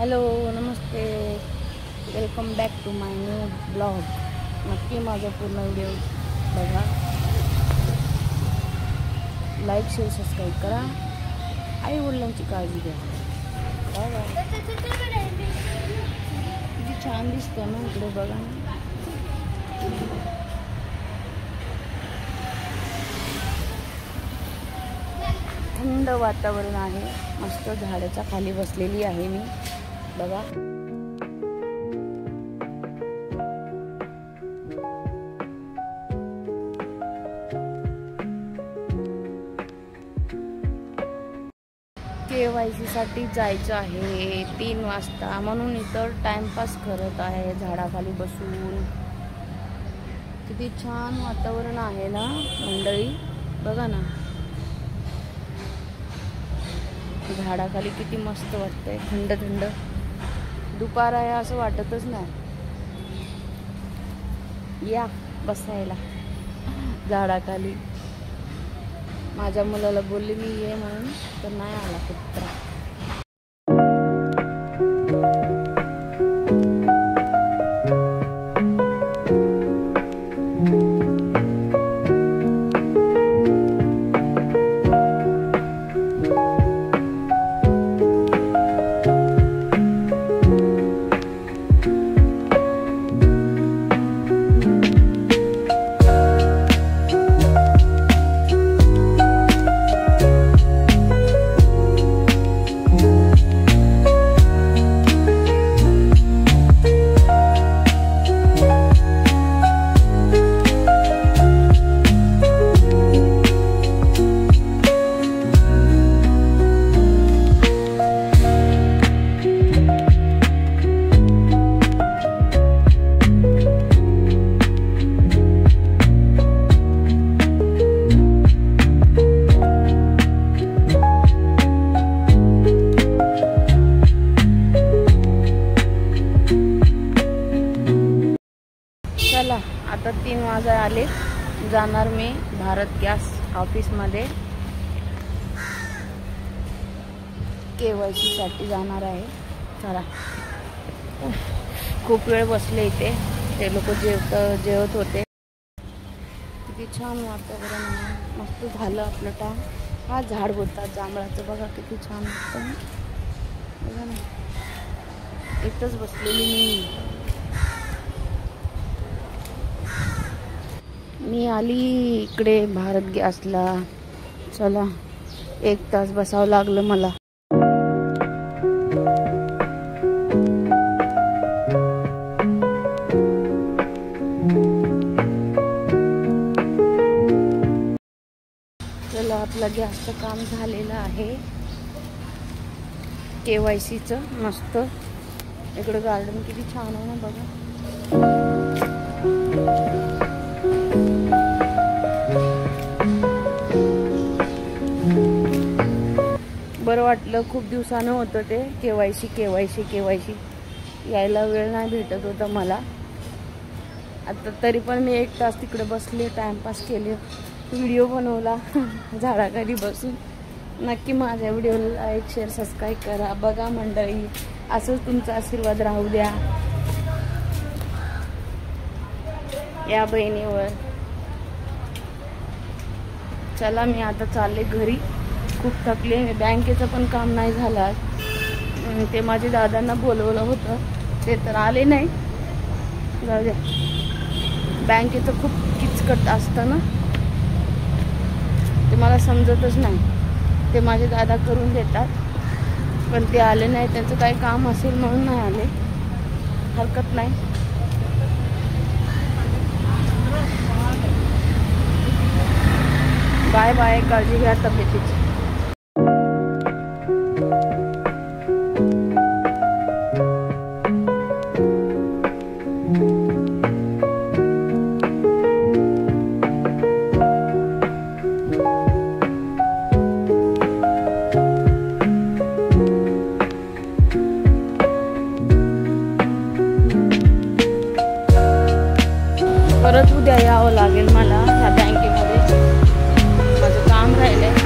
Hello namaste, welcome back to my new blog. नक्की माझा पूर्ण व्हिडिओ बघा, लाईक शेअर सबस्क्राईब करा. आई वडिलांची काळजी घ्या. किती छान दिसतं ना इकडे बघा ना. थंड वातावरण आहे, मस्त झाडाच्या खाली बसलेली आहे मी बघा. KYC साठी जायचं आहे 3 वाजता, म्हणून इतर टाइमपास करत आहे झाडाखाली बसून. किती छान वातावरण आहे ना मंडळी, बघा ना झाडाखाली किती मस्त वाटतंय. थंड थंड दुपार आहे असं वाटतच नाही. या बसायला झाडाखाली. माझ्या मुलाला बोलले मी ये म्हणून, तर नाही आला कुत्रा. चला आता 3 वाजा आले, जाणार मी भारत गॅस ऑफिसमध्ये. KYC साठी जाणार आहे. चला, खूप वेळ बसले इथे, ते लोक जेवत होते. किती छान वातावरण आहे, मस्त झालं आपलं टाइम. हा झाड होता जांभळाचं, बघा किती छान होतं बघा ना. इथंच बसलेली मी आली इकडे भारत गॅसला. चला 1 तास बसावं लागलं मला. चला आपलं गॅसचं काम झालेलं आहे, KYCचं. मस्त इकडं गार्डन किती छान आहे ना बघा. बरं वाटलं, खूप दिवसानं होतं ते KYC यायला वेळ नाही भेटत होता मला. आता तरी पण मी 1 तास तिकडे बसले, टाइमपास केले, व्हिडिओ बनवला झाडाखाली बसून. नक्की माझ्या व्हिडिओला लाईक शेअर सबस्क्राईब करा. बघा मंडळी, असंच तुमचा आशीर्वाद राहू द्या या बहिणीवर. चला मी आता चालले घरी, खूप थकले. बँकेचं पण काम नाही झालं, ते माझ्या दादांना बोलवलं होतं, ते तर आले नाही. जाऊ द्या, बँकेचं खूप किचकट असतं ना, ते मला समजतच नाही. ते माझे दादा करून देतात, पण ते आले नाही. त्यांचं काही काम असेल म्हणून नाही आले, हरकत नाही. बाय बाय, काळजी घ्या तब्येतीची. परत उद्या यावं लागेल मला ह्या बँकेमध्ये, माझं काम राहिलंय.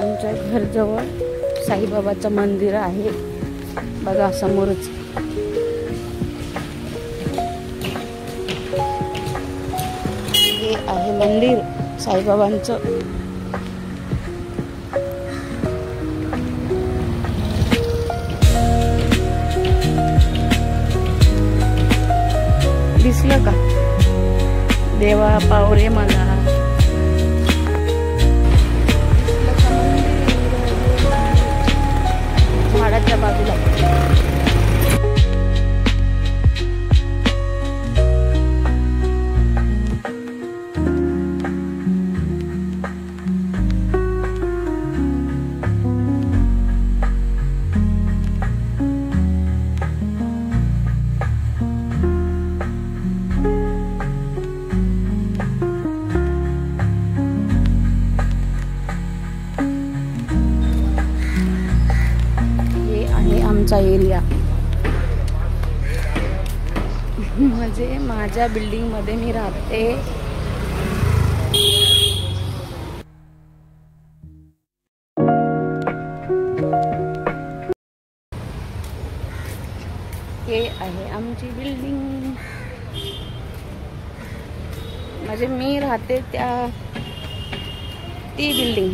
आमच्या घरजवळ साईबाबाचं मंदिर आहे बघा समोरच. हे आहे मंदिर साईबाबांचं. दिसलं का? देवा पावरे मला. झाडाच्या बाजूला आमचा एरिया. म्हणजे माझ्या बिल्डिंग मध्ये मी राहते. हे आहे आमची बिल्डिंग. म्हणजे मी राहते ती बिल्डिंग.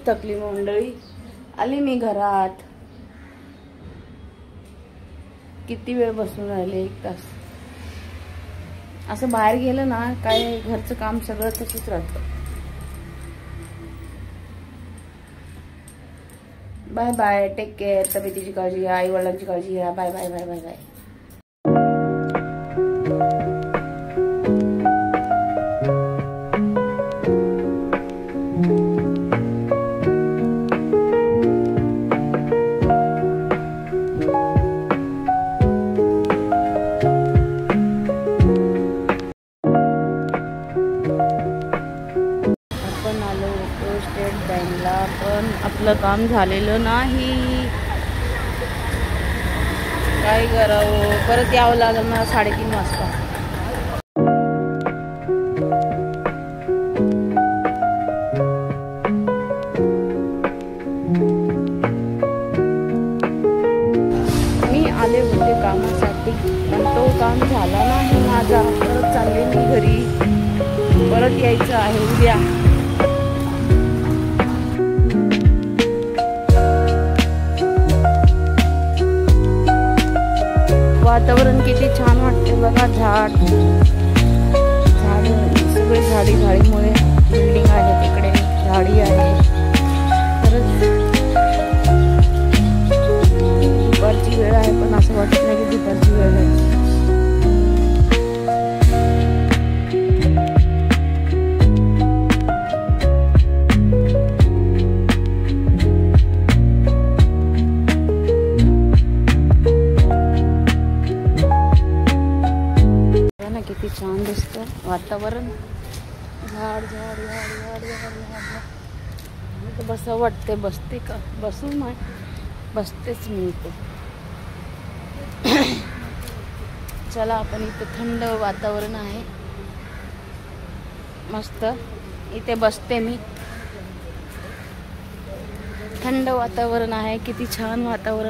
थकली मंडळी. आली मी घरात. किती वेळ बसून राहिले, 1 तास. असं बाहेर गेलं ना काय घरचं काम सगळं तसंच राहतं. Bye bye. Take care. तब्येतीची काळजी घ्या. आई वडिलांची काळजी घ्या. Bye bye bye bye bye. State बँकला पण आपलं काम झालेलं नाही. काय करावं, परत यावं लागेल मला 3:30 वाजता. मी आले होते कामासाठी पण तो काम झाला नाही माझा. परत चालले मी घरी. परत यायचं आहे उद्या. वातावरण किती छान वाटते बघा. झाड सगळे झाडीमुळे बिल्डिंग आहे तिकडे, झाडी आहे. खरंच दुपारची वेळ आहे पण असं वाटत नाही की दुपारची वेळ आहे. छान दिसतं वातावरण. झाड झाड झाड झाड झाड झाड. बसावं वाटते. बसते का? बसू नाही, बसतेच मी इथे. चला आपण इथे थंड वातावरण आहे मस्त, इथे बसते मी. थंड वातावरण आहे, किती छान वातावरण.